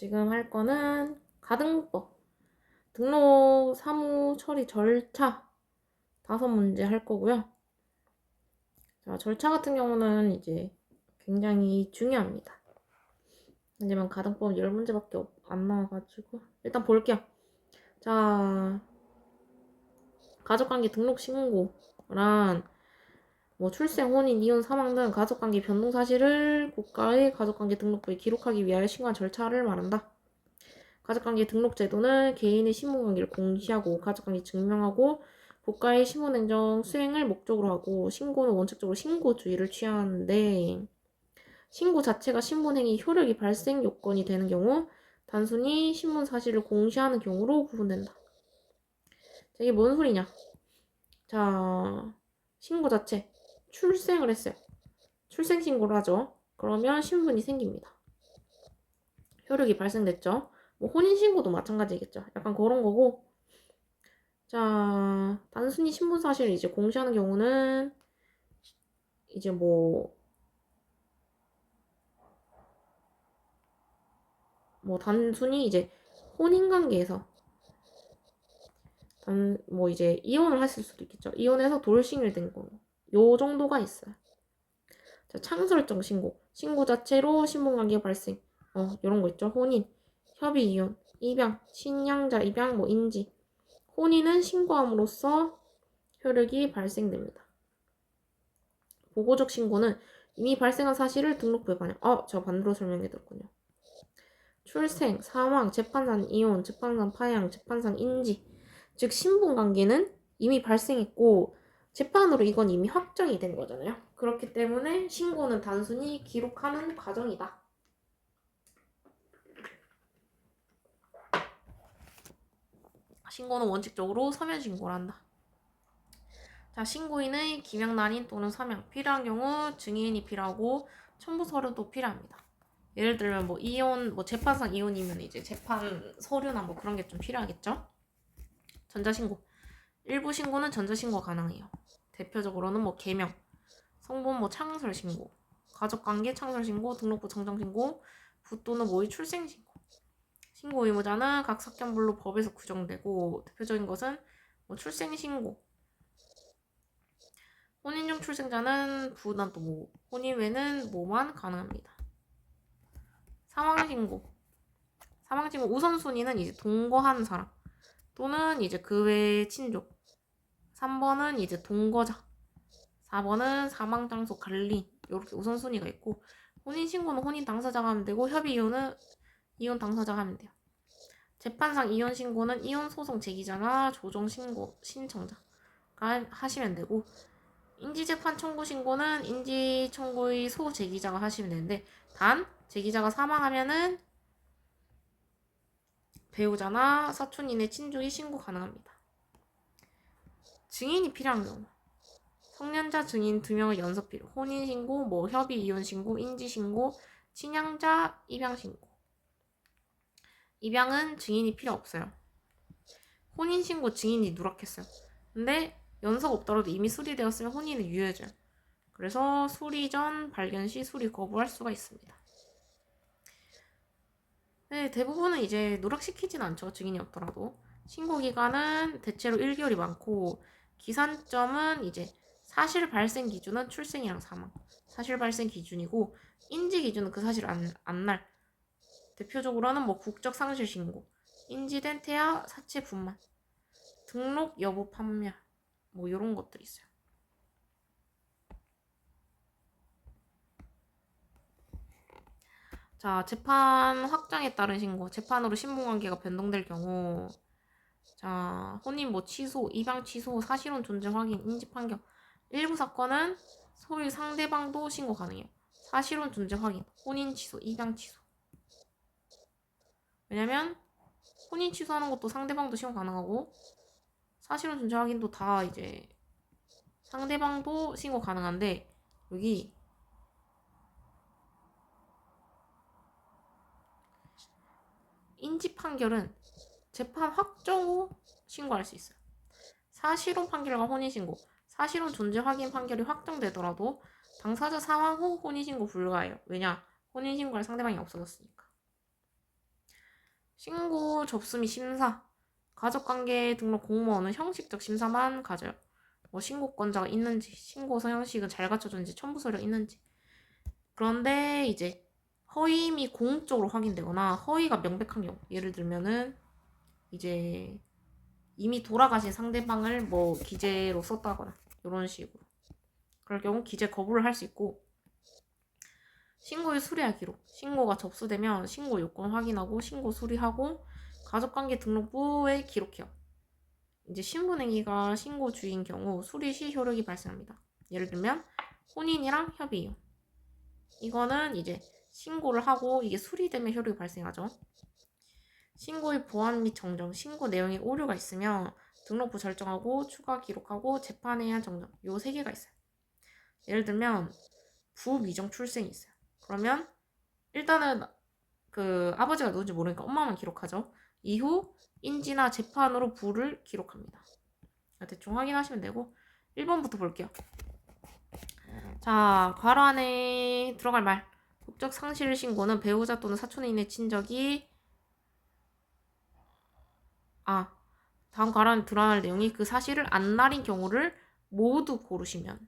지금 할 거는 가등법, 등록 사무 처리 절차 5문제 할 거고요. 자, 절차 같은 경우는 이제 굉장히 중요합니다. 하지만 가등법 10문제밖에 안 나와가지고 일단 볼게요. 자, 가족관계 등록 신고란 뭐 출생, 혼인, 이혼, 사망 등 가족관계 변동 사실을 국가의 가족관계 등록부에 기록하기 위하여 신고한 절차를 말한다. 가족관계 등록 제도는 개인의 신분관계를 공시하고 가족관계 증명하고 국가의 신분행정 수행을 목적으로 하고 신고는 원칙적으로 신고주의를 취하는데 신고 자체가 신분행위 효력이 발생 요건이 되는 경우 단순히 신분 사실을 공시하는 경우로 구분된다. 자, 이게 뭔 소리냐? 자, 신고 자체 출생을 했어요. 출생 신고를 하죠. 그러면 신분이 생깁니다. 효력이 발생됐죠. 뭐 혼인신고도 마찬가지겠죠. 약간 그런 거고. 자, 단순히 신분 사실을 이제 공시하는 경우는 이제 뭐 단순히 이제 혼인 관계에서 뭐 이제 이혼을 했을 수도 있겠죠. 이혼해서 돌싱을 된 경우. 요 정도가 있어요. 자, 창설정 신고. 신고 자체로 신분 관계 발생. 요런 거 있죠. 혼인, 협의 이혼, 입양, 신양자 입양, 뭐 인지. 혼인은 신고함으로써 효력이 발생됩니다. 보고적 신고는 이미 발생한 사실을 등록부에 반영. 제가 반대로 설명해드렸군요. 출생, 사망, 재판상 이혼, 재판상 파양, 재판상 인지. 즉 신분관계는 이미 발생했고 재판으로 이건 이미 확정이 된 거잖아요. 그렇기 때문에 신고는 단순히 기록하는 과정이다. 신고는 원칙적으로 서면 신고를 한다. 자, 신고인의 기명난임 또는 사명 필요한 경우 증인이 필요하고 첨부 서류도 필요합니다. 예를 들면 뭐 이혼, 뭐 재판상 이혼이면 이제 재판 서류나 뭐 그런 게 좀 필요하겠죠. 전자신고. 일부 신고는 전자신고가 가능해요. 대표적으로는 뭐 개명, 성분 뭐 창설신고, 가족관계 창설신고, 등록부 정정신고, 부 또는 모의 출생신고. 신고 의무자는 각 사건별로 법에서 규정되고 대표적인 것은 뭐 출생신고, 혼인 중 출생자는 부나 또 뭐, 혼인 외는 뭐만 가능합니다. 사망신고. 사망신고 우선순위는 이제 동거한 사람 또는 이제 그 외의 친족. 3번은 이제 동거자. 4번은 사망 장소 관리. 이렇게 우선순위가 있고 혼인신고는 혼인 당사자가 하면 되고 협의 이혼은 이혼 당사자가 하면 돼요. 재판상 이혼 신고는 이혼 소송 제기자나 조정 신고 신청자가 하시면 되고 인지재판 청구 신고는 인지 청구의 소 제기자가 하시면 되는데 단 제기자가 사망하면은 배우자나 사촌인의 친족이 신고 가능합니다. 증인이 필요한 경우 성년자 증인 2명의 연속 필요. 혼인신고, 뭐 협의 이혼신고, 인지신고, 친양자 입양신고. 입양은 증인이 필요 없어요. 혼인신고 증인이 누락했어요. 근데 연속 없더라도 이미 수리되었으면 혼인은 유효해져요. 그래서 수리 전 발견 시 수리 거부할 수가 있습니다. 네, 대부분은 이제 누락시키진 않죠. 증인이 없더라도. 신고기간은 대체로 1개월이 많고 기산점은 이제 사실 발생 기준은 출생이랑 사망. 사실 발생 기준이고 인지 기준은 그 사실 안 날. 대표적으로는 뭐 국적 상실 신고, 인지된 태아 사체 분만, 등록 여부 판멸 뭐 이런 것들이 있어요. 자, 재판 확정에 따른 신고. 재판으로 신분관계가 변동될 경우 자, 혼인 뭐 취소, 입양 취소, 사실혼 존재 확인, 인지 판결. 일부 사건은 소유 상대방도 신고 가능해요. 사실혼 존재 확인, 혼인 취소, 입양 취소. 왜냐면 혼인 취소하는 것도 상대방도 신고 가능하고 사실혼 존재 확인도 다 이제 상대방도 신고 가능한데 여기 인지 판결은 재판 확정 후 신고할 수 있어요. 사실혼 판결과 혼인신고, 사실혼 존재 확인 판결이 확정되더라도 당사자 사망 후 혼인신고 불가해요. 왜냐? 혼인신고할 상대방이 없어졌으니까. 신고 접수 및 심사. 가족관계 등록 공무원은 형식적 심사만 가져요. 뭐 신고권자가 있는지, 신고서 형식은 잘 갖춰졌는지, 첨부 서류가 있는지. 그런데 이제 허위 및 공적으로 확인되거나 허위가 명백한 경우, 예를 들면은 이제 이미 돌아가신 상대방을 뭐 기재로 썼다거나 이런 식으로, 그럴 경우 기재 거부를 할 수 있고, 신고의 수리할 기록. 신고가 접수되면 신고 요건 확인하고 신고 수리하고 가족관계 등록부에 기록해요. 이제 신분행위가 신고주의인 경우 수리 시 효력이 발생합니다. 예를 들면 혼인이랑 협의요. 이거는 이제 신고를 하고 이게 수리되면 효력이 발생하죠. 신고의 보완 및 정정. 신고 내용에 오류가 있으면 등록부 결정하고 추가 기록하고 재판에 의한 정정. 요 세 개가 있어요. 예를 들면 부미정 출생이 있어요. 그러면 일단은 그 아버지가 누군지 모르니까 엄마만 기록하죠. 이후 인지나 재판으로 부를 기록합니다. 대충 확인하시면 되고, 1번부터 볼게요. 자, 괄호 안에 들어갈 말. 법적 상실 신고는 배우자 또는 사촌인의 친족이 다음 괄호 안에 드러날 내용이 그 사실을 안 날인 경우를 모두 고르시면,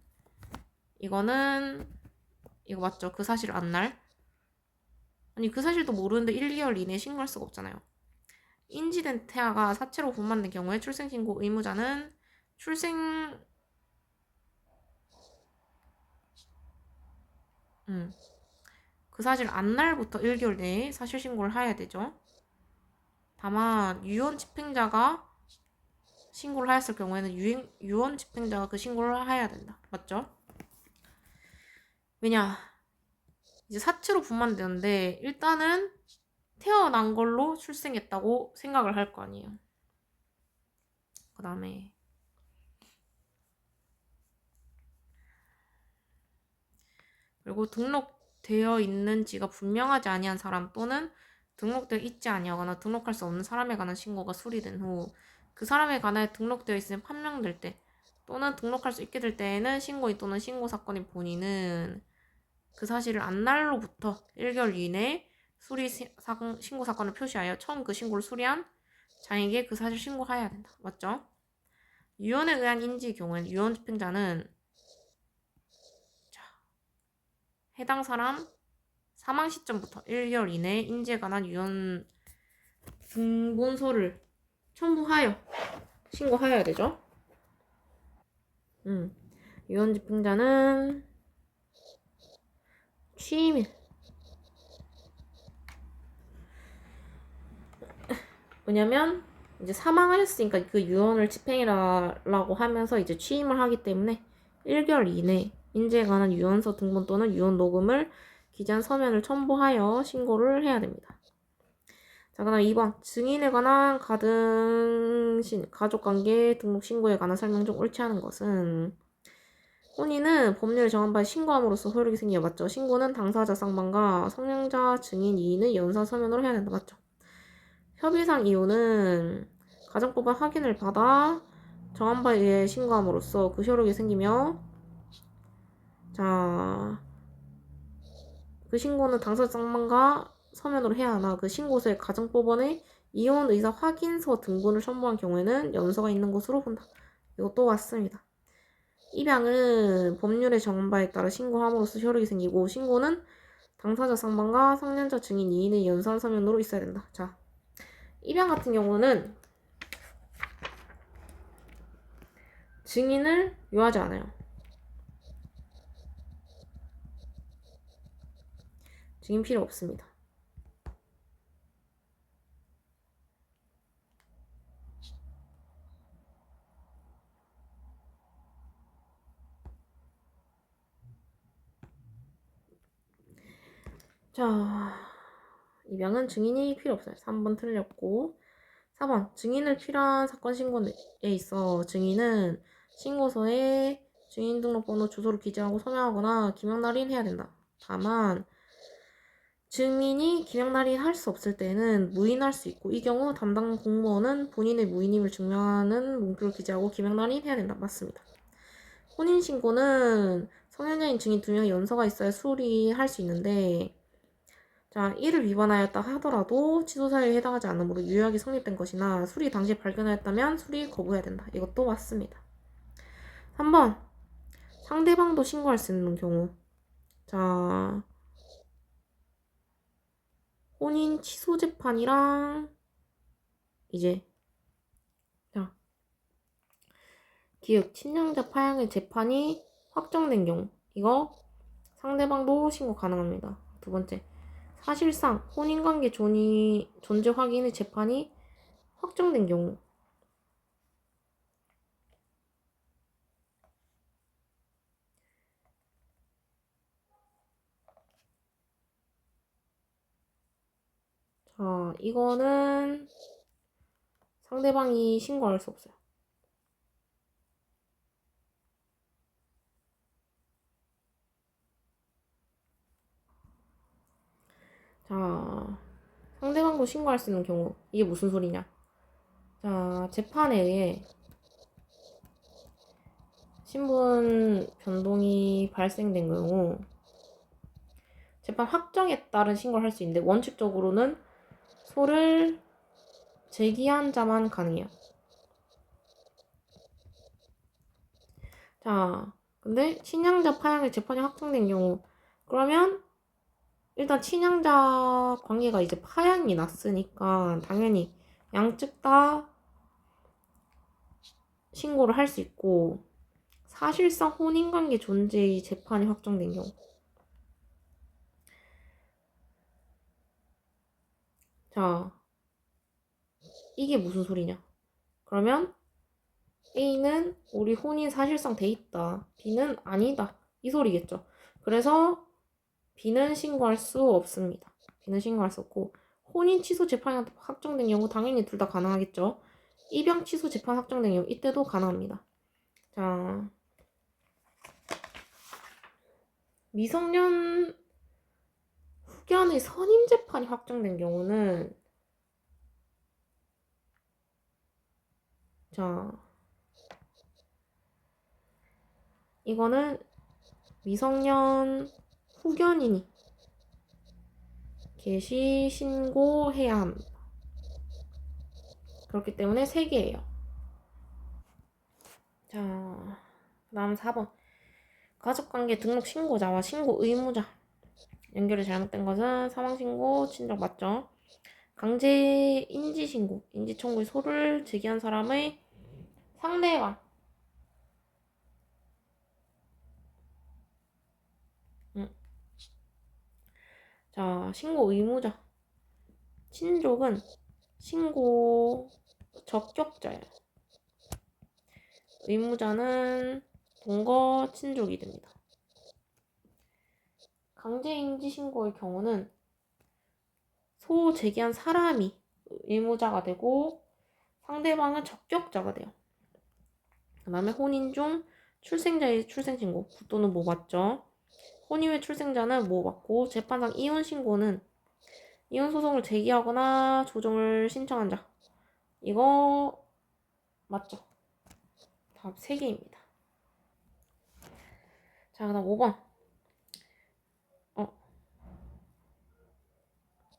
이거는 이거 맞죠? 그 사실을 안 날. 아니 그 사실도 모르는데 1개월 이내에 신고할 수가 없잖아요. 인지된 태아가 사체로 분만된 경우에 출생신고 의무자는 그 사실 안 날부터 1개월 내에 사실 신고를 해야 되죠. 다만 유언 집행자가 신고를 하였을 경우에는 유언 집행자가 그 신고를 해야 된다. 맞죠? 왜냐? 이제 사체로 분만되는데 일단은 태어난 걸로 출생했다고 생각을 할 거 아니에요. 그 다음에 그리고 등록되어 있는지가 분명하지 아니한 사람 또는 등록되어 있지 아니하거나 등록할 수 없는 사람에 관한 신고가 수리된 후 그 사람에 관해 등록되어 있으면 판명될 때 또는 등록할 수 있게 될 때에는 신고인 또는 신고사건인 본인은 그 사실을 안 날로부터 1개월 이내에 신고사건을 표시하여 처음 그 신고를 수리한 장에게 그 사실 신고해야 된다. 맞죠? 유언에 의한 인지의 경우에는 유언 집행자는 해당 사람 사망 시점부터 1개월 이내에 인지에 관한 유언 등본서를 첨부하여 신고하여야 되죠. 유언 집행자는 취임일. 왜냐면 이제 사망하셨으니까 그 유언을 집행이라고 하면서 이제 취임을 하기 때문에 1개월 이내 인지에 관한 유언서 등본 또는 유언 녹음을 기재한 서면을 첨부하여 신고를 해야 됩니다. 자, 그다음 2번. 증인에 관한 가등신, 가족관계 등록 신고에 관한 설명 중 옳지 않은 것은, 혼인은 법률에 정한 바에 신고함으로써 효력이 생겨. 맞죠? 신고는 당사자 쌍방과 성년자 증인 2인의 연사 서면으로 해야 된다. 맞죠? 협의상 이유는 가정법원 확인을 받아 정한 바에 의해 신고함으로써 그 효력이 생기며, 자, 그 신고는 당사자 쌍방과 서면으로 해야 하나 그 신고서에 가정법원의 이혼 의사 확인서 등본을 첨부한 경우에는 연서가 있는 것으로 본다. 이것도 맞습니다. 입양은 법률의 정한 바에 따라 신고함으로써 효력이 생기고 신고는 당사자 쌍방과 성년자 증인 2인의 연설 서면으로 있어야 된다. 자, 입양 같은 경우는 증인을 요하지 않아요. 증인 필요 없습니다. 자, 입양은 증인이 필요 없어요. 3번 틀렸고 4번. 증인을 필요한 사건 신고에 있어 증인은 신고서에 증인등록번호 주소를 기재하고 서명하거나 기명날인 해야 된다. 다만 증인이 기명날인 할 수 없을 때는 무인할 수 있고 이 경우 담당 공무원은 본인의 무인임을 증명하는 문구를 기재하고 기명날인 해야 된다. 맞습니다. 혼인신고는 성년자인 증인 2명의 연서가 있어야 수리할 수 있는데 자, 이를 위반하였다 하더라도 취소 사유에 해당하지 않으므로 유효하게 성립된 것이나 수리 당시에 발견하였다면 수리 거부해야 된다. 이것도 맞습니다. 3번 상대방도 신고할 수 있는 경우. 자, 혼인 취소 재판이랑 이제 자, 기획 친양자 파양의 재판이 확정된 경우. 이거 상대방도 신고 가능합니다. 두 번째, 사실상 혼인관계 존재 확인의 재판이 확정된 경우. 자, 이거는 상대방이 신고할 수 없어요. 자, 상대방도 신고할 수 있는 경우. 이게 무슨 소리냐? 자, 재판에 의해 신분 변동이 발생된 경우 재판 확정에 따른 신고를 할 수 있는데 원칙적으로는 소를 제기한 자만 가능해요. 자, 근데 친양자 파양의 재판이 확정된 경우 그러면 일단 친양자 관계가 이제 파양이 났으니까 당연히 양측 다 신고를 할 수 있고 사실상 혼인관계 존재의 재판이 확정된 경우. 자, 이게 무슨 소리냐? 그러면 A는 우리 혼인 사실상 돼 있다. B는 아니다. 이 소리겠죠. 그래서 B는 신고할 수 없습니다. B는 신고할 수 없고 혼인 취소 재판이 확정된 경우 당연히 둘 다 가능하겠죠. 입양 취소 재판 확정된 경우 이때도 가능합니다. 자, 미성년 후견의 선임 재판이 확정된 경우는 자, 이거는 미성년 후견인이 개시 신고해야 합니다. 그렇기 때문에 3개예요. 자, 그 다음 4번. 가족관계 등록 신고자와 신고 의무자 연결이 잘못된 것은 사망신고, 친족 맞죠? 강제 인지신고, 인지청구의 소를 제기한 사람의 상대방. 자, 신고 의무자. 친족은 신고 적격자예요. 의무자는 동거 친족이 됩니다. 강제인지 신고의 경우는 소 제기한 사람이 의무자가 되고 상대방은 적격자가 돼요. 그 다음에 혼인 중 출생자의 출생신고, 또는 뭐 맞죠? 혼인 후의 출생자는 뭐 맞고 재판상 이혼 신고는 이혼 소송을 제기하거나 조정을 신청한 자. 이거 맞죠? 답 3개입니다. 자, 그 다음 5번.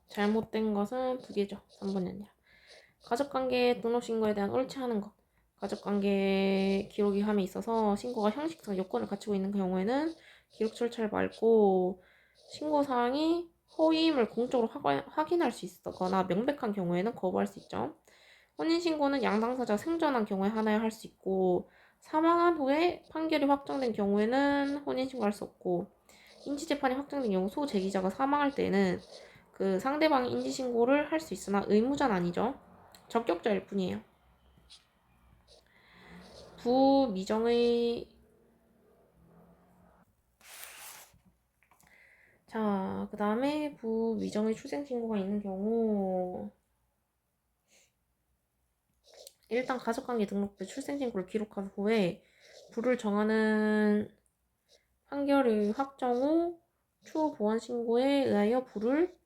잘못된 것은 2개죠. 3번이 아니라. 가족관계 등록신고에 대한 옳지 않은 것. 가족관계 기록이 함에 있어서 신고가 형식상 요건을 갖추고 있는 경우에는 기록 절차를 밟고 신고사항이 허위임을 공적으로 확인할 수 있거나 명백한 경우에는 거부할 수 있죠. 혼인신고는 양당사자가 생존한 경우에 하나야 할 수 있고 사망한 후에 판결이 확정된 경우에는 혼인신고할 수 없고 인지재판이 확정된 경우 소제기자가 사망할 때는 그 상대방이 인지신고를 할 수 있으나 의무자는 아니죠. 적격자일 뿐이에요. 부미정의 자, 그 다음에 부미정의 출생신고가 있는 경우 일단 가족관계 등록부 출생신고를 기록한 후에 부를 정하는 판결의 확정 후 추후 보완신고에 의하여 부를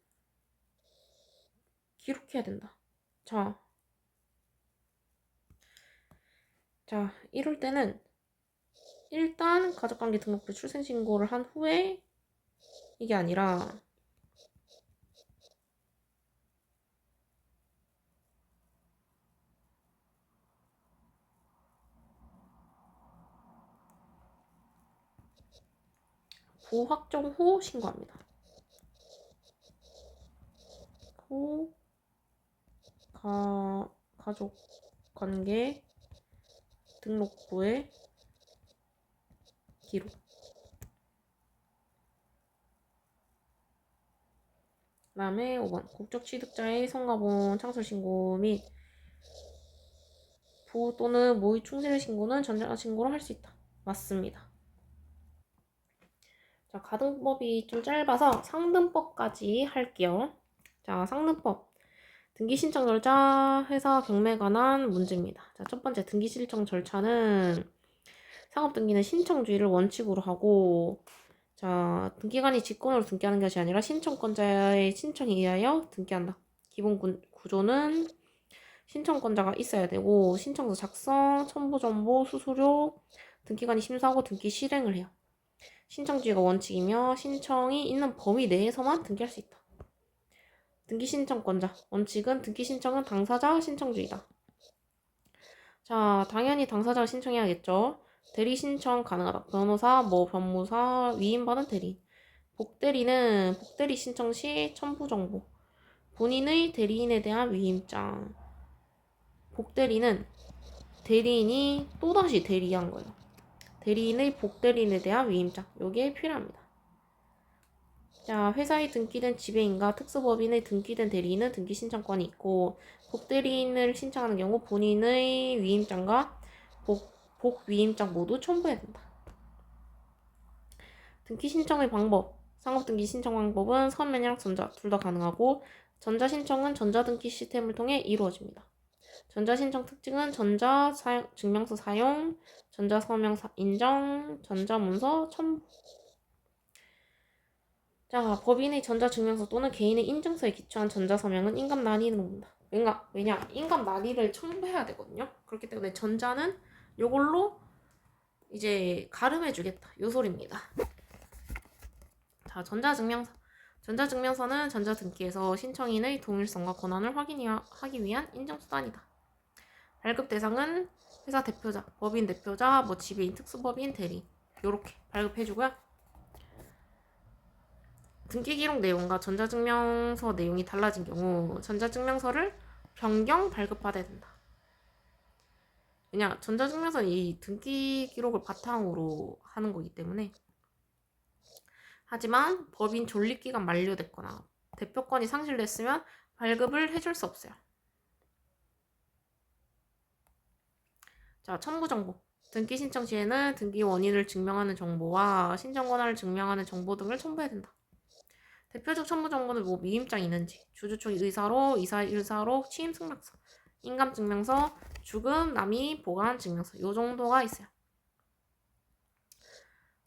기록해야 된다. 자, 이럴 때는 일단 가족관계 등록부 출생신고를 한 후에 이게 아니라 부확정 후 신고합니다. 후 가족관계 등록부에 기록. 그 다음에 5번 국적취득자의 성가본 창설신고 및 부 또는 모의 충실 신고는 전자신고로 할 수 있다. 맞습니다. 자, 가등법이 좀 짧아서 상등법까지 할게요. 자, 상등법. 등기 신청 절차, 회사 경매에 관한 문제입니다. 자, 첫 번째 등기 신청 절차는 상업 등기는 신청주의를 원칙으로 하고, 자, 등기관이 직권으로 등기하는 것이 아니라 신청권자의 신청에 의하여 등기한다. 기본 구조는 신청권자가 있어야 되고, 신청서 작성, 첨부 정보, 수수료, 등기관이 심사하고 등기 실행을 해요. 신청주의가 원칙이며 신청이 있는 범위 내에서만 등기할 수 있다. 등기 신청권자 원칙은 등기 신청은 당사자 신청주의다. 자, 당연히 당사자가 신청해야겠죠. 대리 신청 가능하다. 변호사, 변무사, 위임받은 대리인. 복대리는 복대리 신청 시 첨부 정보. 본인의 대리인에 대한 위임장. 복대리는 대리인이 또다시 대리한 거예요. 대리인의 복대리인에 대한 위임장. 요게 필요합니다. 자, 회사에 등기된 지배인과 특수법인에 등기된 대리인은 등기 신청권이 있고, 복대리인을 신청하는 경우 본인의 위임장과 복위임장 모두 첨부해야 된다. 등기 신청의 방법. 상업등기 신청 방법은 서면이랑 전자 둘 다 가능하고, 전자신청은 전자등기 시스템을 통해 이루어집니다. 전자신청 특징은 전자증명서 사용, 전자서명 인정, 전자문서 첨부. 자, 법인의 전자증명서 또는 개인의 인증서에 기초한 전자서명은 인감 난이를 묻는다. 왜냐? 인감 난이를 첨부해야 되거든요. 그렇기 때문에 전자는 요걸로 이제 가름해주겠다. 요 소리입니다. 자, 전자증명서. 전자증명서는 전자등기에서 신청인의 동일성과 권한을 확인하기 위한 인증수단이다. 발급 대상은 회사 대표자, 법인 대표자, 지배인, 특수법인, 대리 요렇게 발급해주고요. 등기 기록 내용과 전자증명서 내용이 달라진 경우 전자증명서를 변경 발급받아야 된다. 왜냐, 전자증명서는 이 등기 기록을 바탕으로 하는 거기 때문에. 하지만 법인 존립기간 만료됐거나 대표권이 상실됐으면 발급을 해줄 수 없어요. 자, 첨부 정보. 등기 신청 시에는 등기 원인을 증명하는 정보와 신청 권한을 증명하는 정보 등을 첨부해야 된다. 대표적 첨부 정보는 위임장이 있는지, 주주총회 의사록, 이사의 의사록, 취임 승낙서, 인감증명서, 주금, 남이, 보관 증명서 요 정도가 있어요.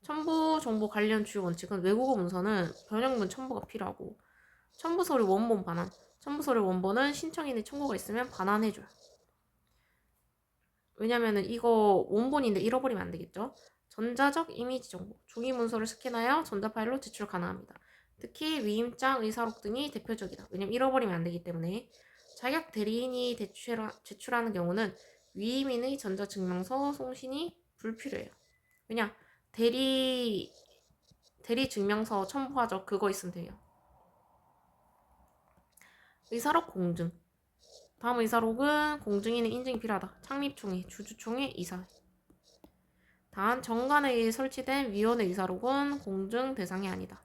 첨부 정보 관련 주요 원칙은 외국어 문서는 변형문 첨부가 필요하고, 첨부 서류 원본 반환. 첨부 서류 원본은 신청인의 청구가 있으면 반환해줘요. 왜냐면은 이거 원본인데 잃어버리면 안 되겠죠. 전자적 이미지 정보. 종이 문서를 스캔하여 전자 파일로 제출 가능합니다. 특히 위임장, 의사록 등이 대표적이다. 왜냐면 잃어버리면 안 되기 때문에. 자격 대리인이 제출하는 경우는 위임인의 전자증명서 송신이 불필요해요. 왜냐? 대리 증명서 첨부하죠. 그거 있으면 돼요. 의사록 공증. 다음 의사록은 공증인의 인증이 필요하다. 창립총회, 주주총회, 이사. 단 정관에 의해 설치된 위원회 의사록은 공증 대상이 아니다.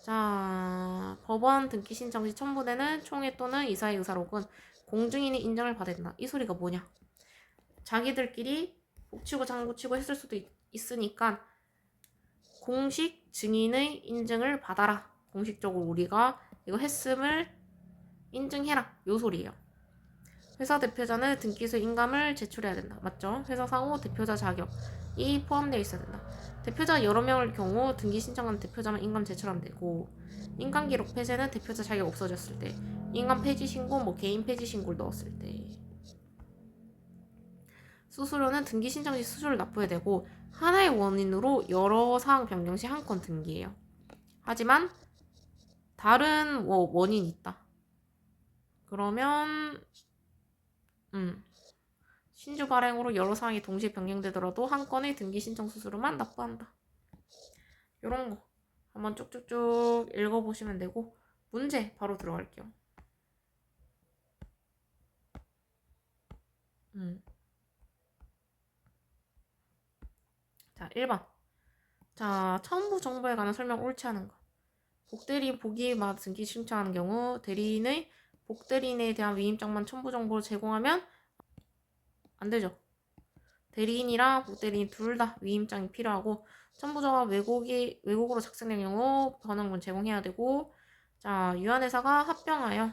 자, 법원 등기 신청 시 첨부되는 총회 또는 이사의 의사록은 공증인이 인정을 받아야 된다. 이 소리가 뭐냐? 자기들끼리 북치고 장구치고 했을 수도 있으니까 공식 증인의 인증을 받아라. 공식적으로 우리가 이거 했음을 인증해라. 요 소리예요. 회사 대표자는 등기소 인감을 제출해야 된다. 맞죠? 회사 상호 대표자 자격이 포함되어 있어야 된다. 대표자 여러 명일 경우 등기 신청한 대표자만 인감 제출하면 되고, 인감 기록 폐쇄는 대표자 자격 없어졌을 때, 인감 폐지 신고, 개인 폐지 신고를 넣었을 때. 수수료는 등기 신청 시 수수료를 납부해야 되고, 하나의 원인으로 여러 사항 변경 시 한 건 등기예요. 하지만 다른 원인이 있다. 그러면 신주 발행으로 여러 사항이 동시에 변경되더라도 한 건의 등기 신청 수수료만 납부한다. 요런 거 한번 쭉쭉쭉 읽어보시면 되고 문제 바로 들어갈게요. 자, 1번. 자, 첨부 정보에 관한 설명 옳지 않은 거. 복대리 보기에 맞 등기 신청하는 경우 대리인의 복대리인에 대한 위임장만 첨부 정보를 제공하면 안 되죠. 대리인이랑 복대리인 둘 다 위임장이 필요하고 첨부정보 왜곡으로 작성된 경우 변환권 제공해야 되고 자, 유한회사가 합병하여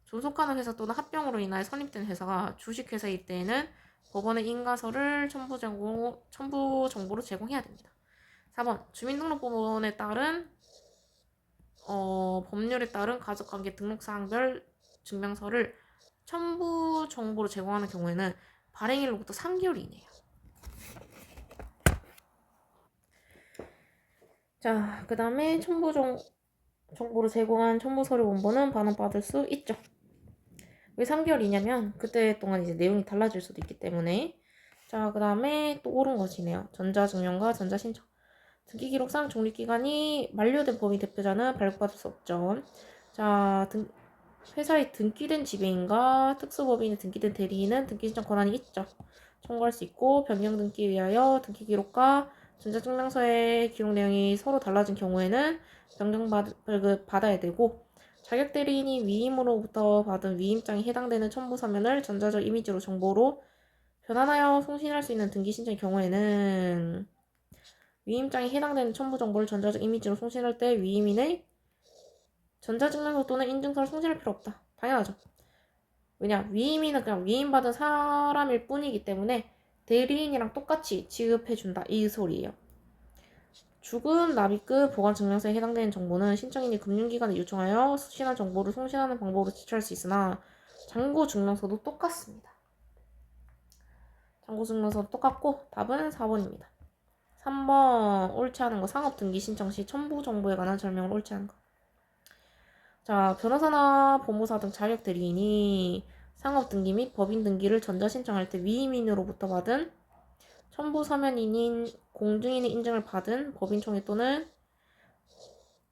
존속하는 회사 또는 합병으로 인하여 설립된 회사가 주식회사일 때에는 법원의 인가서를 첨부 정보로 제공해야 됩니다. 4번 주민등록법원에 따른 법률에 따른 가족관계 등록사항별 증명서를 첨부 정보로 제공하는 경우에는 발행일로부터 3개월 이내예요. 자, 그 다음에 정보로 제공한 첨부서류 원본은 반환받을 수 있죠. 왜 3개월이냐면 그때 동안 이제 내용이 달라질 수도 있기 때문에. 자, 그 다음에 또 옳은 것이네요. 전자증명과 전자신청. 등기기록상 종립기간이 만료된 법인 대표자는 발급받을 수 없죠. 자, 회사에 등기된 지배인과 특수법인에 등기된 대리인은 등기신청 권한이 있죠. 청구할 수 있고 변경 등기에 의하여 등기기록과 전자증명서의 기록 내용이 서로 달라진 경우에는 변경 받아야 되고 자격 대리인이 위임으로부터 받은 위임장에 해당되는 첨부 서면을 전자적 이미지로 정보로 변환하여 송신할 수 있는 등기 신청의 경우에는 위임장에 해당되는 첨부 정보를 전자적 이미지로 송신할 때 위임인의 전자증명서 또는 인증서를 송신할 필요 없다. 당연하죠. 왜냐? 위임인은 그냥 위임받은 사람일 뿐이기 때문에 대리인이랑 똑같이 취급해준다. 이 소리예요. 주금, 납입금, 보관증명서에 해당되는 정보는 신청인이 금융기관에 요청하여 수신한 정보를 송신하는 방법으로 제출할 수 있으나 잔고증명서도 똑같습니다. 잔고증명서도 똑같고 답은 4번입니다. 3번 옳지 않은 거 상업등기 신청 시 첨부 정보에 관한 설명을 옳지 않은 거. 자, 변호사나 법무사 등 자격 대리인이 상업등기 및 법인등기를 전자신청할 때 위임인으로부터 받은 첨부 서면인인 공증인의 인증을 받은 법인총회 또는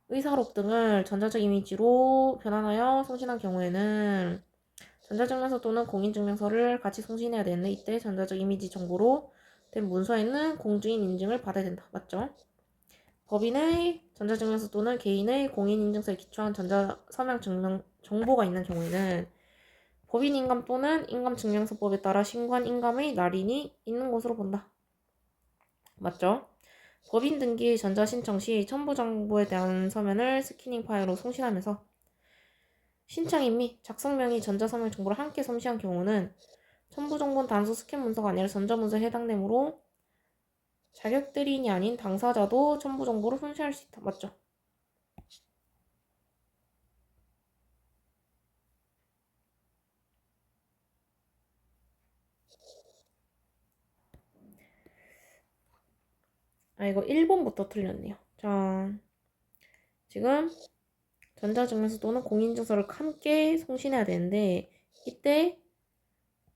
의사록 등을 전자적 이미지로 변환하여 송신한 경우에는 전자증명서 또는 공인증명서를 같이 송신해야 되는데 이때 전자적 이미지 정보로 된 문서에는 공증인 인증을 받아야 된다. 맞죠? 법인의 전자증명서 또는 개인의 공인인증서에 기초한 전자서명 증명 정보가 있는 경우에는 법인인감 또는 인감증명서법에 따라 신고한 인감의 날인이 있는 것으로 본다. 맞죠? 법인 등기 전자신청 시 첨부 정보에 대한 서면을 스캐닝 파일로 송신하면서 신청인 및 작성명의 전자서명 정보를 함께 송신한 경우는 첨부 정보는 단수 스캔 문서가 아니라 전자문서에 해당되므로 자격 대리인이 아닌 당사자도 첨부 정보를 송신할 수 있다. 맞죠? 이거 1번부터 틀렸네요. 자, 지금 전자증명서 또는 공인인증서를 함께 송신해야 되는데 이때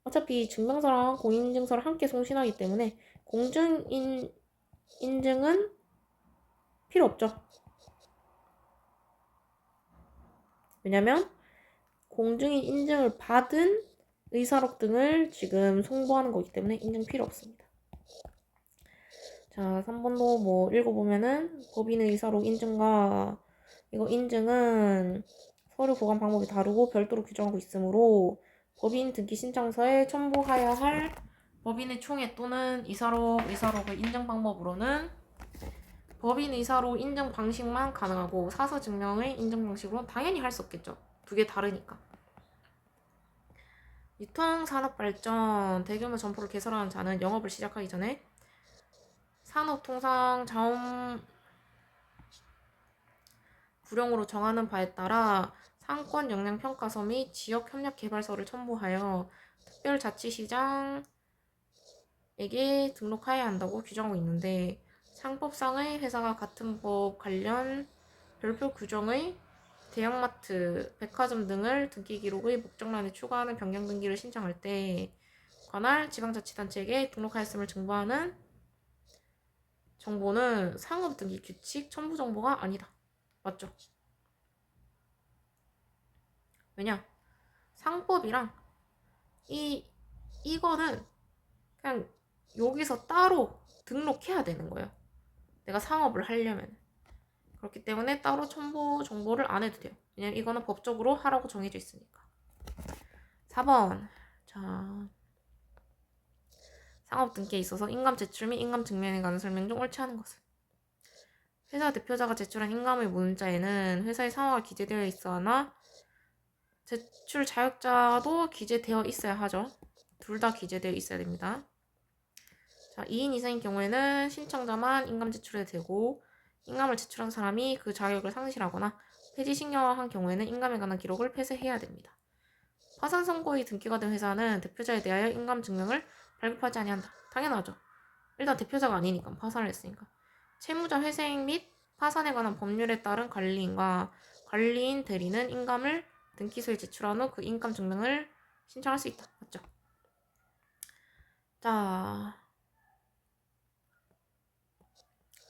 어차피 증명서랑 공인인증서를 함께 송신하기 때문에 공증인 인증은 필요 없죠. 왜냐면 공증인 인증을 받은 의사록 등을 지금 송부하는 거기 때문에 인증 필요 없습니다. 자, 3번도 뭐 읽어보면은 법인의 의사록 인증과 이거 인증은 서류 보관 방법이 다르고 별도로 규정하고 있으므로 법인 등기 신청서에 첨부하여야 할 법인의 총회 또는 의사록의 인증 방법으로는 법인 의사록 인증 방식만 가능하고 사서 증명의 인증 방식으로는 당연히 할 수 없겠죠. 두 개 다르니까. 유통산업발전 대규모 점포를 개설하는 자는 영업을 시작하기 전에 산업통상 자원 구령으로 정하는 바에 따라 상권 역량평가서 및 지역협력개발서를 첨부하여 특별자치시장에게 등록하여야 한다고 규정하고 있는데 상법상의 회사가 같은 법 관련 별표 규정의 대형마트, 백화점 등을 등기 기록의 목적란에 추가하는 변경 등기를 신청할 때 관할 지방자치단체에게 등록하였음을 증거하는 정보는 상업 등기 규칙 첨부 정보가 아니다. 맞죠? 왜냐? 상법이랑 이거는 그냥 여기서 따로 등록해야 되는 거예요. 내가 상업을 하려면. 그렇기 때문에 따로 첨부 정보를 안 해도 돼요. 왜냐면 이거는 법적으로 하라고 정해져 있으니까. 4번. 자, 상업 등기에 있어서 인감 제출 및 인감 증명에 관한 설명 중 옳지 않은 것은 회사 대표자가 제출한 인감의 문자에는 회사의 상호가 기재되어 있어 하나 제출 자격자도 기재되어 있어야 하죠. 둘 다 기재되어 있어야 됩니다. 자, 2인 이상인 경우에는 신청자만 인감 제출해도 되고 인감을 제출한 사람이 그 자격을 상실하거나 폐지 신청한 경우에는 인감에 관한 기록을 폐쇄해야 됩니다. 파산 선고에 등기가 된 회사는 대표자에 대하여 인감 증명을 발급하지 아니한다. 당연하죠. 일단 대표자가 아니니까 파산을 했으니까. 채무자 회생 및 파산에 관한 법률에 따른 관리인과 관리인 대리는 인감을 등기소에 제출한 후 그 인감 증명을 신청할 수 있다. 맞죠? 자,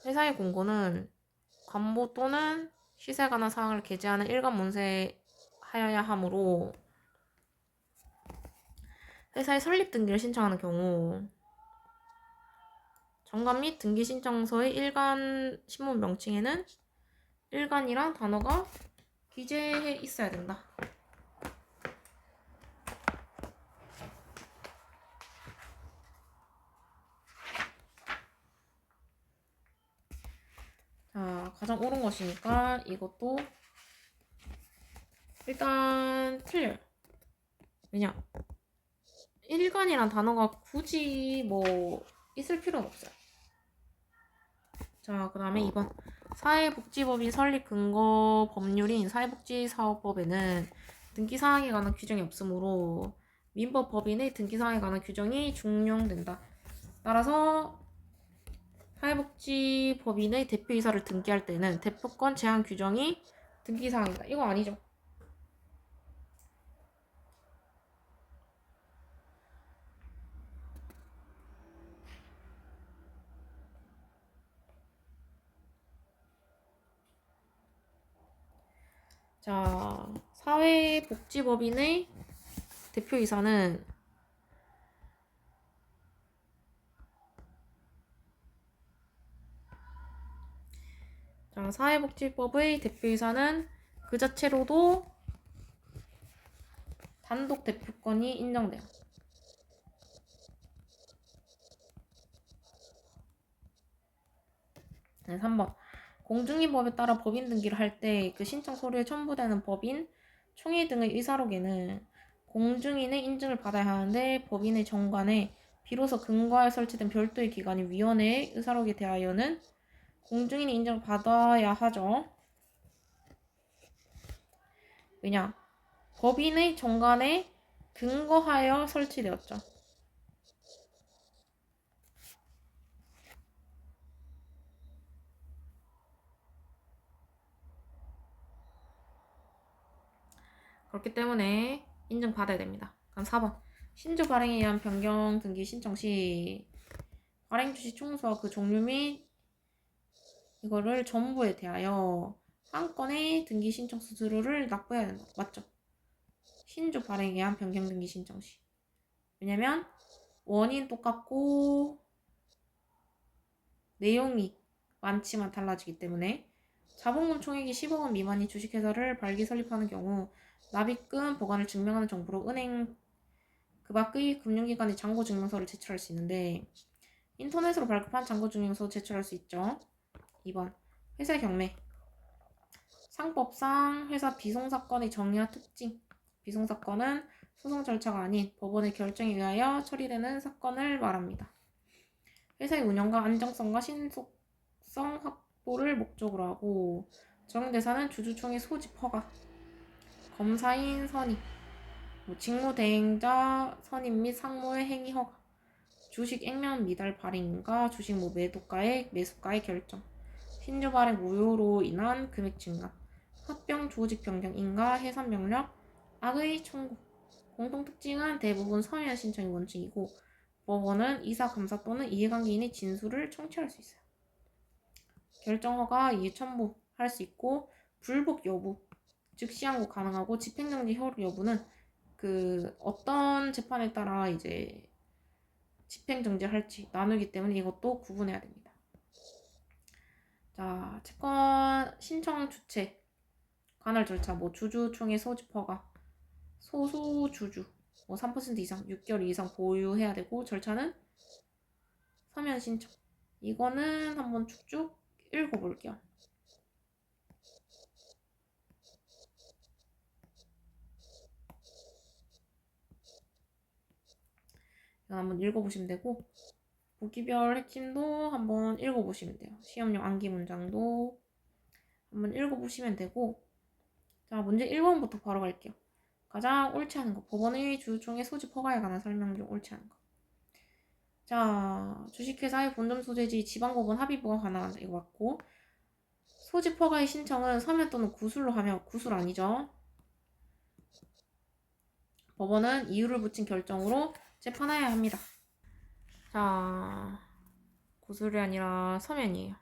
회사의 공고는 관보 또는 시세에 관한 사항을 게재하는 일간 문서하여야 하므로 회사의 설립 등기를 신청하는 경우 정관 및 등기 신청서의 일간 신문 명칭에는 일간이란 단어가 기재해 있어야 된다. 자, 가장 옳은 것이니까 이것도 일단 틀려요. 왜냐? 일간이란 단어가 굳이 뭐 있을 필요는 없어요. 자, 그 다음에 2번. 사회복지법인 설립 근거 법률인 사회복지사업법에는 등기사항에 관한 규정이 없으므로 민법법인의 등기사항에 관한 규정이 준용된다. 따라서 사회복지법인의 대표이사를 등기할 때는 대표권 제한 규정이 등기사항이다. 이거 아니죠? 자, 사회복지법인의 대표이사는 자, 사회복지법의 대표이사는 그 자체로도 단독 대표권이 인정돼요. 네, 3번. 공중인법에 따라 법인 등기를 할 때 그 신청 서류에 첨부되는 법인, 총회 등의 의사록에는 공중인의 인증을 받아야 하는데 법인의 정관에 비로소 근거하에 설치된 별도의 기관인 위원회의 의사록에 대하여는 공중인의 인증을 받아야 하죠. 왜냐? 법인의 정관에 근거하여 설치되었죠. 그렇기 때문에 인증받아야 됩니다. 그럼 4번. 신주 발행에 의한 변경 등기 신청 시 발행 주시 총수와 그 종류 및 이거를 전부에 대하여 한 건의 등기 신청 수수료를 납부해야 된다. 맞죠? 신주 발행에 의한 변경 등기 신청 시. 왜냐면 원인 똑같고 내용이 많지만 달라지기 때문에 자본금 총액이 10억 원 미만이 주식회사를 발기 설립하는 경우 납입금 보관을 증명하는 정보로 은행 그 밖의 금융기관의 잔고증명서를 제출할 수 있는데 인터넷으로 발급한 잔고증명서 제출할 수 있죠. 2번 회사 경매 상법상 회사 비송사건의 정의와 특징 비송사건은 소송 절차가 아닌 법원의 결정에 의하여 처리되는 사건을 말합니다. 회사의 운영과 안정성과 신속성 확보를 목적으로 하고 적용대상은 주주총회 소집 허가 검사인 선임 직무대행자 선임 및 상무의 행위 허가 주식 액면 미달 발행인가 주식 매도가의 매수가의 결정 신주 발행 무효로 인한 금액 증가 합병 조직 변경 인가 해산 명령 악의 청구 공통특징은 대부분 서면 신청이 원칙이고 법원은 이사 감사 또는 이해관계인의 진술을 청취할 수 있어요. 결정 허가 이해 첨부 할 수 있고 불복 여부 즉시 항고 가능하고 집행정지 효력 여부는 그 어떤 재판에 따라 이제 집행정지할지 나누기 때문에 이것도 구분해야 됩니다. 자, 채권 신청 주체 관할 절차 뭐 주주총회 소집 허가 소수 주주 뭐 3% 이상 6개월 이상 보유해야 되고 절차는 서면 신청 이거는 한번 쭉쭉 읽어볼게요. 이거 한번 읽어보시면 되고 보기별 핵심도 한번 읽어보시면 돼요. 시험용 암기 문장도 한번 읽어보시면 되고 자 문제 1번부터 바로 갈게요. 가장 옳지 않은 거 법원의 주주총회 소집 허가에 관한 설명 중 옳지 않은 거. 자 주식회사의 본점 소재지 지방법원 합의부가 가능한다. 이거 맞고 소집 허가의 신청은 서면 또는 구술로 하면 구술 아니죠. 법원은 이유를 붙인 결정으로 재판해야 합니다. 자 구술이 아니라 서면이에요.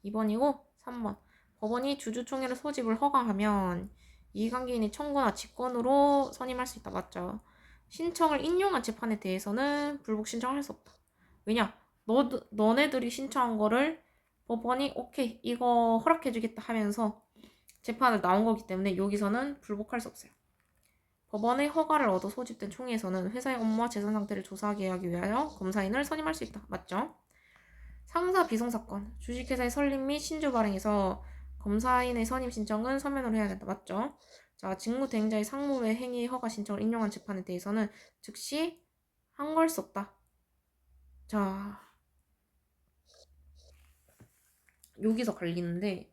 2번이고 3번 법원이 주주총회를 소집을 허가하면 이해관계인이 청구나 직권으로 선임할 수 있다. 맞죠? 신청을 인용한 재판에 대해서는 불복 신청할 수 없다. 왜냐? 너네들이 신청한 거를 법원이 오케이 이거 허락해주겠다 하면서 재판을 나온 거기 때문에 여기서는 불복할 수 없어요. 법원의 허가를 얻어 소집된 총회에서는 회사의 업무와 재산 상태를 조사하게 하기 위하여 검사인을 선임할 수 있다. 맞죠? 상사 비송 사건, 주식회사의 설립 및 신주 발행에서 검사인의 선임 신청은 서면으로 해야 된다. 맞죠? 자, 직무대행자의 상무 외 행위 허가 신청을 인용한 재판에 대해서는 즉시 항거할 수 없다. 자, 여기서 갈리는데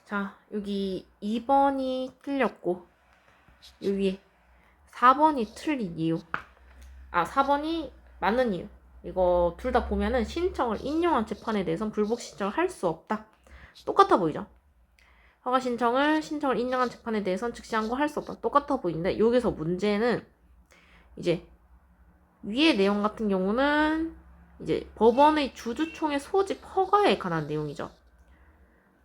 자, 여기 2번이 틀렸고 여기 4번이 틀린 이유 4번이 맞는 이유 이거 둘 다 보면은 신청을 인용한 재판에 대해서는 불복 신청을 할 수 없다. 똑같아 보이죠? 허가 신청을 인용한 재판에 대해서는 즉시 항고할 수 없다. 똑같아 보이는데 여기서 문제는 이제 위의 내용 같은 경우는 이제 법원의 주주총회 소집 허가에 관한 내용이죠.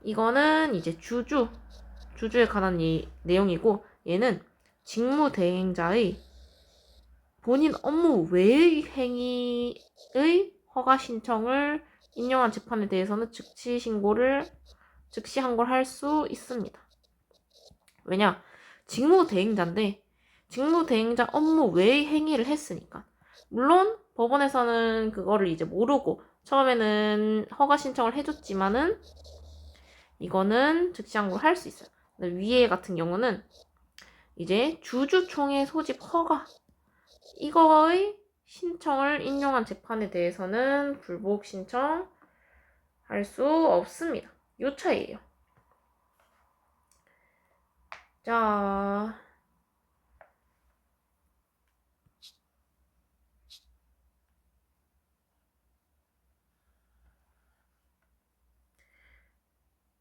이거는 이제 주주에 관한 내용이고 얘는 직무대행자의 본인 업무 외의 행위의 허가 신청을 인용한 재판에 대해서는 즉시 항고를 할 수 있습니다. 왜냐? 직무대행자인데 직무대행자 업무 외의 행위를 했으니까. 물론 법원에서는 그거를 이제 모르고 처음에는 허가 신청을 해줬지만은 이거는 즉시 항고를 할 수 있어요. 위에 같은 경우는 이제 주주총회 소집 허가 이거의 신청을 인용한 재판에 대해서는 불복 신청할 수 없습니다. 요 차이예요. 자,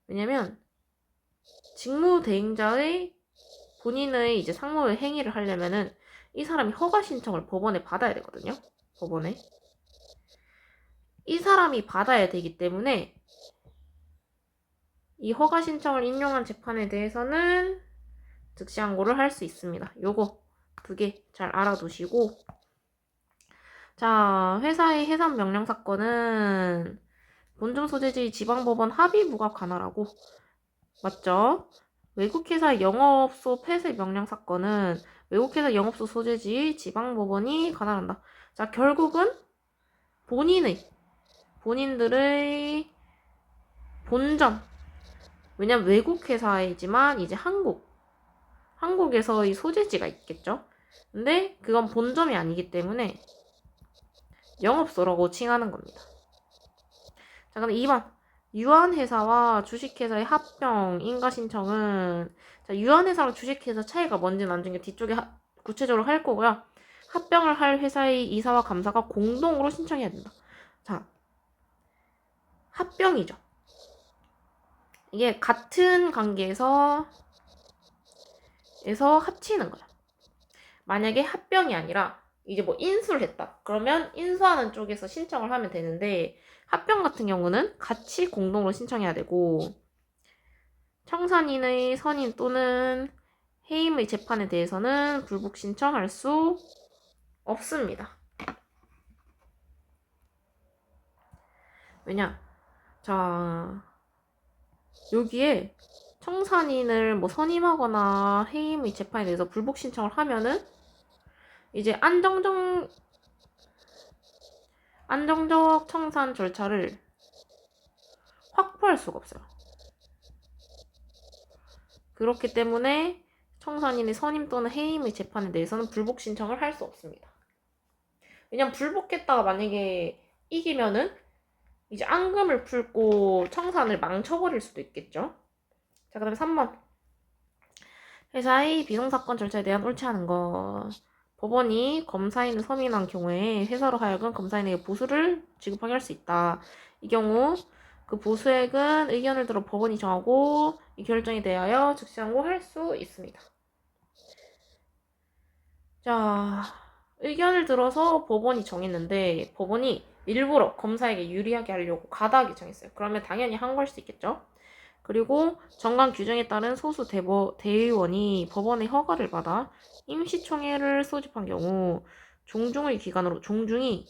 왜냐면 직무대행자의 본인의 이제 상무의 행위를 하려면은 이 사람이 허가 신청을 법원에 받아야 되거든요. 법원에. 이 사람이 받아야 되기 때문에 이 허가 신청을 인용한 재판에 대해서는 즉시 항고를 할 수 있습니다. 요거 두 개 잘 알아두시고 자, 회사의 해산 명령 사건은 본점 소재지 지방법원 합의부가 관할하고 맞죠? 외국회사 영업소 폐쇄 명령 사건은 외국회사 영업소 소재지 지방법원이 관할한다. 자, 결국은 본인들의 본점 왜냐면 외국회사이지만 이제 한국에서의 소재지가 있겠죠. 근데 그건 본점이 아니기 때문에 영업소라고 칭하는 겁니다. 자, 그럼 2번. 유한회사와 주식회사의 합병 인가 신청은, 자, 유한회사랑 주식회사 차이가 뭔지는 나중에 뒤쪽에 구체적으로 할 거고요. 합병을 할 회사의 이사와 감사가 공동으로 신청해야 된다. 자, 합병이죠. 이게 같은 관계에서 합치는 거야. 만약에 합병이 아니라 이제 뭐 인수를 했다. 그러면 인수하는 쪽에서 신청을 하면 되는데, 합병 같은 경우는 같이 공동으로 신청해야 되고, 청산인의 선임 또는 해임의 재판에 대해서는 불복 신청할 수 없습니다. 왜냐? 자, 여기에 청산인을 뭐 선임하거나 해임의 재판에 대해서 불복 신청을 하면은 이제 안정적 청산 절차를 확보할 수가 없어요. 그렇기 때문에 청산인의 선임 또는 해임의 재판에 대해서는 불복 신청을 할 수 없습니다. 왜냐면 불복했다가 만약에 이기면은 이제 앙금을 풀고 청산을 망쳐버릴 수도 있겠죠. 자, 그 다음에 3번. 회사의 비송사건 절차에 대한 옳지 않은 것. 법원이 검사인을 서민한 경우에 회사로 하여금 검사인에게 보수를 지급하게 할 수 있다. 이 경우 그 보수액은 의견을 들어 법원이 정하고 이 결정에 대하여 즉시 항고할 수 있습니다. 자, 의견을 들어서 법원이 정했는데 법원이 일부러 검사에게 유리하게 하려고 가다하게 정했어요. 그러면 당연히 항고할 수 있겠죠. 그리고 정관 규정에 따른 소수 대의원이 법원의 허가를 받아 임시총회를 소집한 경우 종중의 기간으로 종중이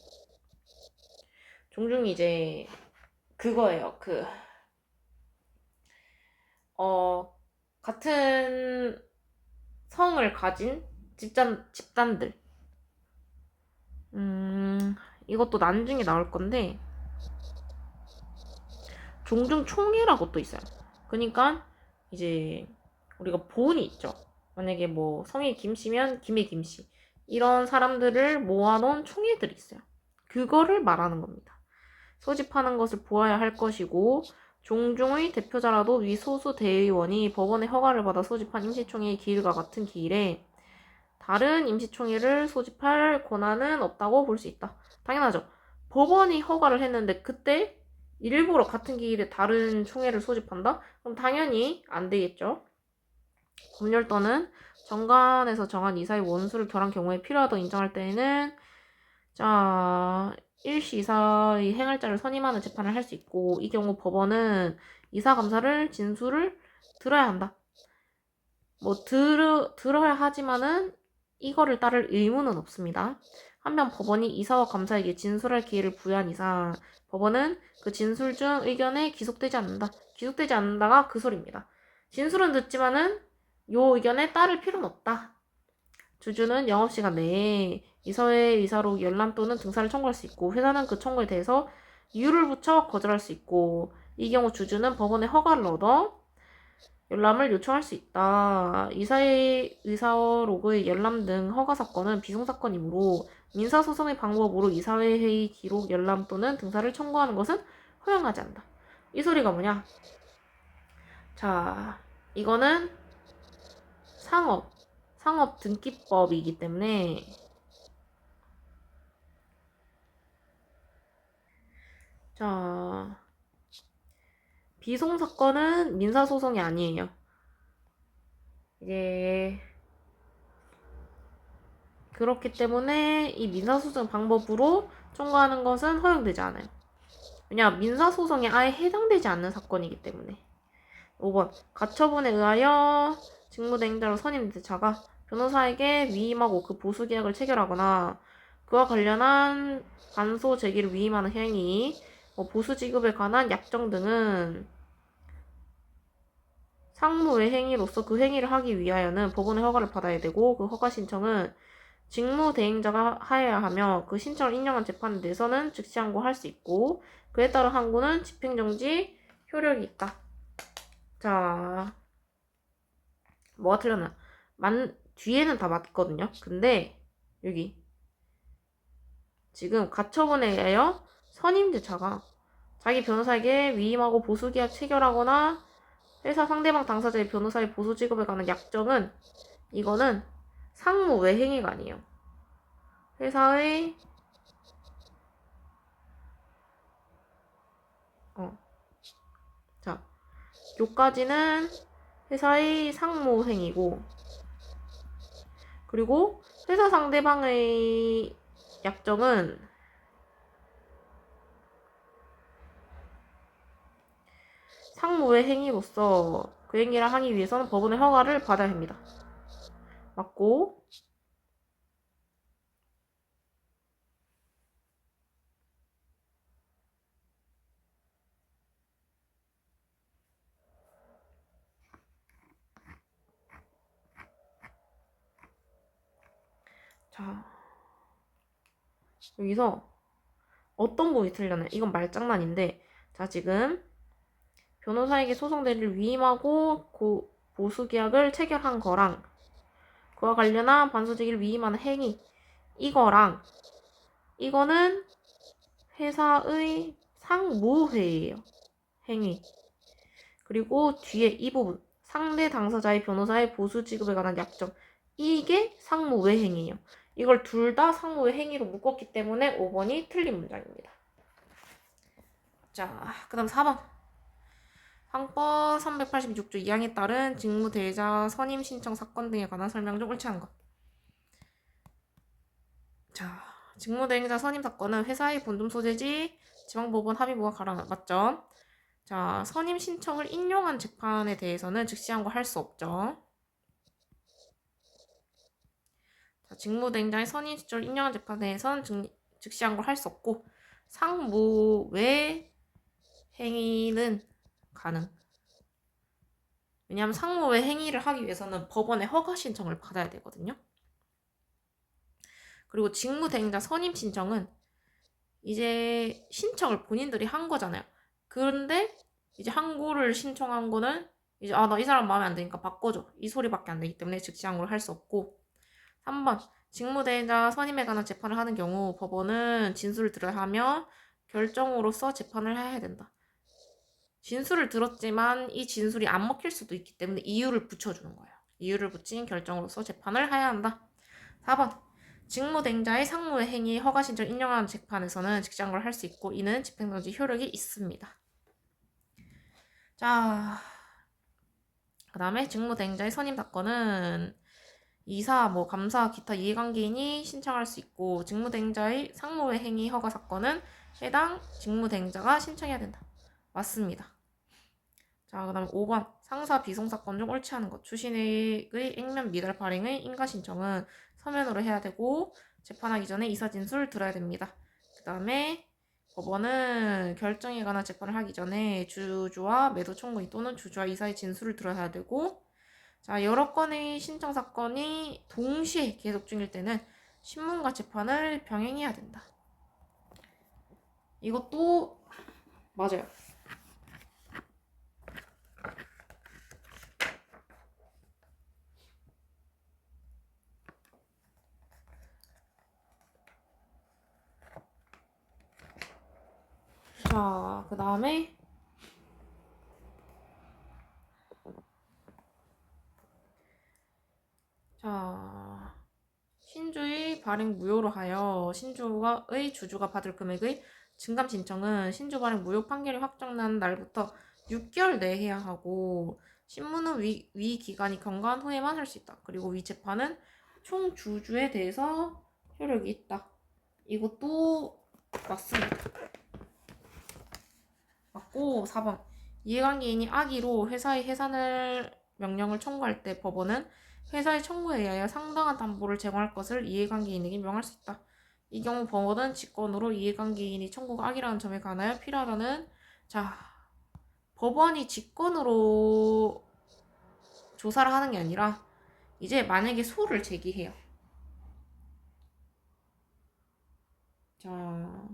이제 그거예요. 같은 성을 가진 집단들. 이것도 나중에 나올 건데 종중총회라고 또 있어요. 그러니까 이제 우리가 보훈이 있죠. 만약에 뭐 성이 김씨면 김의 김씨 이런 사람들을 모아놓은 총회들이 있어요. 그거를 말하는 겁니다. 소집하는 것을 보아야 할 것이고 종중의 대표자라도 위 소수 대의원이 법원의 허가를 받아 소집한 임시총회의 기일과 같은 기일에 다른 임시총회를 소집할 권한은 없다고 볼 수 있다. 당연하죠. 법원이 허가를 했는데 그때 일부러 같은 기일에 다른 총회를 소집한다? 그럼 당연히 안 되겠죠. 법률 또는 정관에서 정한 이사의 원수를 결한 경우에 필요하다고 인정할 때에는 자, 일시 이사의 행할자를 선임하는 재판을 할 수 있고 이 경우 법원은 이사 감사를 진술을 들어야 한다. 뭐 들어야 하지만은 이거를 따를 의무는 없습니다. 한편 법원이 이사와 감사에게 진술할 기회를 부여한 이상 법원은 그 진술 중 의견에 기속되지 않는다. 기속되지 않는다가 그 소리입니다. 진술은 듣지만은 요 의견에 따를 필요는 없다. 주주는 영업시간 내에 이사회 의사로 열람 또는 등사를 청구할 수 있고 회사는 그 청구에 대해서 이유를 붙여 거절할 수 있고 이 경우 주주는 법원의 허가를 얻어 열람을 요청할 수 있다. 이사회 의사로그의 열람 등 허가 사건은 비송사건이므로 민사소송의 방법으로 이사회 회의 기록 열람 또는 등사를 청구하는 것은 허용하지 않는다. 이 소리가 뭐냐? 자, 이거는 상업 등기법이기 때문에 자, 비송사건은 민사소송이 아니에요. 이제 그렇기 때문에 이 민사소송 방법으로 청구하는 것은 허용되지 않아요. 왜냐하면 민사소송에 아예 해당되지 않는 사건이기 때문에. 5번 가처분에 의하여 직무대행자로 선임된 자가 변호사에게 위임하고 그 보수계약을 체결하거나 그와 관련한 반소 제기를 위임하는 행위, 보수지급에 관한 약정 등은 상무의 행위로서 그 행위를 하기 위하여는 법원의 허가를 받아야 되고 그 허가 신청은 직무대행자가 하여야 하며 그 신청을 인정한 재판에 대해서는 즉시 항고할 수 있고 그에 따른 항고는 집행정지 효력이 있다. 자, 뭐가 틀렸나? 뒤에는 다 맞거든요. 근데 여기 지금 가처분에 의하여 선임제차가 자기 변호사에게 위임하고 보수계약 체결하거나 회사 상대방 당사자의 변호사의 보수 지급에 관한 약정은 이거는 상무 외 행위가 아니에요. 회사의 자, 요까지는 회사의 상무 행위고, 그리고 회사 상대방의 약정은 상무의 행위로서 그 행위를 하기 위해서는 법원의 허가를 받아야 합니다. 맞고, 자, 여기서 어떤 부분이 틀렸나요? 이건 말장난인데, 자, 지금 변호사에게 소송 대리를 위임하고 보수 계약을 체결한 거랑 그와 관련한 반소제기를 위임하는 행위, 이거랑 이거는 회사의 상무회의예요. 행위. 그리고 뒤에 이 부분, 상대 당사자의 변호사의 보수 지급에 관한 약정, 이게 상무외 행위예요. 이걸 둘 다 상무외 행위로 묶었기 때문에 5번이 틀린 문장입니다. 자, 그 다음 4번. 항법 386조 2항에 따른 직무대행자 선임 신청 사건 등에 관한 설명 중 옳지 않은 것. 자, 직무대행자 선임 사건은 회사의 본점 소재지 지방법원 합의부가 가라. 맞죠? 자, 선임 신청을 인용한 재판에 대해서는 즉시 항고할 수 없죠. 자, 직무대행자의 선임 신청을 인용한 재판에 대해서는 즉시 항고할 수 없고 상무 외 행위는 가능. 왜냐하면 상무 외 행위를 하기 위해서는 법원의 허가 신청을 받아야 되거든요. 그리고 직무대행자 선임 신청은 이제 신청을 본인들이 한 거잖아요. 그런데 이제 항고를 신청한 거는 이제 나 이 사람 마음에 안 드니까 바꿔줘. 이 소리밖에 안 되기 때문에 즉시 항고를 할 수 없고 3번 직무대행자 선임에 관한 재판을 하는 경우 법원은 진술을 들어야 하며 결정으로서 재판을 해야 된다. 진술을 들었지만 이 진술이 안 먹힐 수도 있기 때문에 이유를 붙여주는 거예요. 이유를 붙인 결정으로서 재판을 해야 한다. 4번 직무대행자의 상무의 행위 허가 신청 인용한 재판에서는 직장거래를 할 수 있고 이는 집행정지 효력이 있습니다. 자, 그 다음에 직무대행자의 선임 사건은 이사, 감사, 기타 이해관계인이 신청할 수 있고 직무대행자의 상무의 행위 허가 사건은 해당 직무대행자가 신청해야 된다. 맞습니다. 자, 그 다음에 5번 상사 비송 사건 중 옳지 않은 것. 추신액의 액면 미달 발행의 인가 신청은 서면으로 해야 되고 재판하기 전에 이사 진술 들어야 됩니다. 그 다음에 법원은 결정에 관한 재판을 하기 전에 주주와 매도 청구인 또는 주주와 이사의 진술을 들어야 되고 자, 여러 건의 신청 사건이 동시에 계속 중일 때는 신문과 재판을 병행해야 된다. 이것도 맞아요. 자, 그 다음에 자, 신주의 발행 무효로 하여 신주의 주주가 받을 금액의 증감 신청은 신주 발행 무효 판결이 확정난 날부터 6개월 내에 해야 하고 신문은 위 기간이 경과한 후에만 할 수 있다. 그리고 위 재판은 총 주주에 대해서 효력이 있다. 이것도 맞습니다. 맞고 4번 이해관계인이 악의로 회사의 해산을 명령을 청구할 때 법원은 회사의 청구에 의하여 상당한 담보를 제공할 것을 이해관계인에게 명할 수 있다. 이 경우 법원은 직권으로 이해관계인이 청구가 악의라는 점에 관하여 필요하다는 자 법원이 직권으로 조사를 하는 게 아니라 이제 만약에 소를 제기해요. 자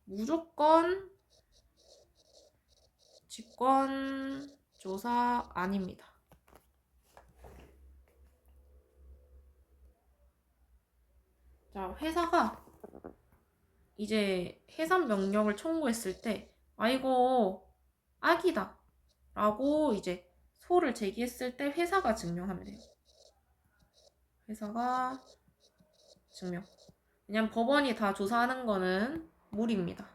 무조건 직권 조사 아닙니다. 자, 회사가 이제 해산 명령을 청구했을 때, 아, 이거 악이다 라고 이제 소를 제기했을 때 회사가 증명하면 돼요. 회사가 증명. 왜냐면 법원이 다 조사하는 거는 무리입니다.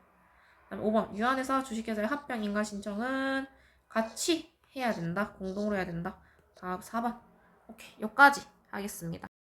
그다음 5번 유한회사 주식회사의 합병 인가 신청은 같이 해야 된다. 공동으로 해야 된다. 다음 4번. 오케이, 여기까지 하겠습니다.